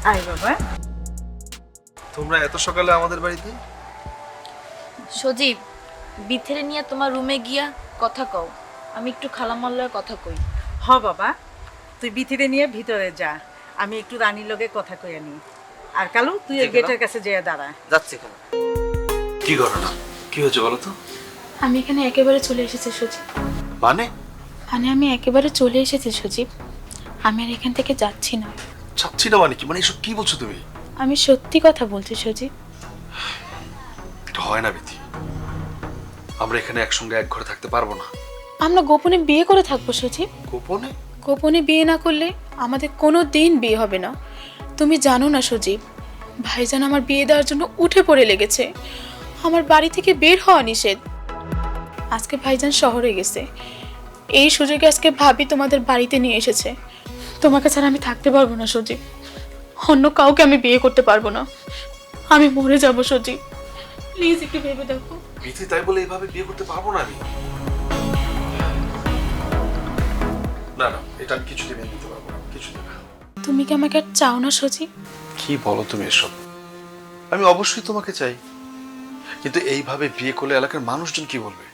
আয় বাবা। তোমরা এত সকালে আমাদের বাড়িতে? সজীব, বিথেরে নিয়ে তোমার রুমে গিয়া কথা কও, আমি একটু খালামাল্লার কথা কই। হ বাবা, তুই বিথিরে নিয়ে ভিতরে যা, আমি একটু রানীর লগে কথা কইয়া নি। আর কালু তুই এই গেটের কাছে যেয়ে দাঁড়া। যাচ্ছি কেন? কি ঘটনা, কি হয়েছে বলো তো? আমি এখানে একেবারে চলে এসেছি সজীব। মানে? আমি একেবারে চলে এসেছি সজীব। আমি আর এখান থেকে যাচ্ছি না। চাচ্ছি না মানে কি? মানে এসব কি বলছো তুমি? আমি সত্যি কথা বলছি সজীব। এটা হয় না বিথি, আমরা এখানে একসঙ্গে এক ঘরে থাকতে পারবো না। আমরা গোপনে বিয়ে করে থাকবো সজীব। গোপনে? গোপনে বিয়ে না করলে আমাদের কোনো দিন বিয়ে হবে না। তুমি জানো না সজীব, ভাইজান আমার বিয়ে দেওয়ার জন্য উঠে পড়ে লেগেছে। আমার বাড়ি থেকে বের হওয়া নিষেধ। আজকে ভাইজান শহরে গেছে, এই সুযোগে আজকে ভাবি তোমাদের বাড়িতে নিয়ে এসেছে। তোমাকে ছাড়া আমি থাকতে পারবো না সজীব, অন্য কাউকে আমি বিয়ে করতে পারবো না। আমি মরে যাবো সজীব, প্লিজ একটু ভেবে দেখো। বিথি, তাই বলে এইভাবে বিয়ে করতে পারবো না আমি। না না, এটা আমি কিছুতে মেনে নিতে পারবো না, কিছুতে না। তুমি কি আমাকে আর চাও না সজীব? কি বলো তুমি এসব? আমি অবশ্যই তোমাকে চাই, কিন্তু এইভাবে বিয়ে করলে এলাকার মানুষজন কি বলবে?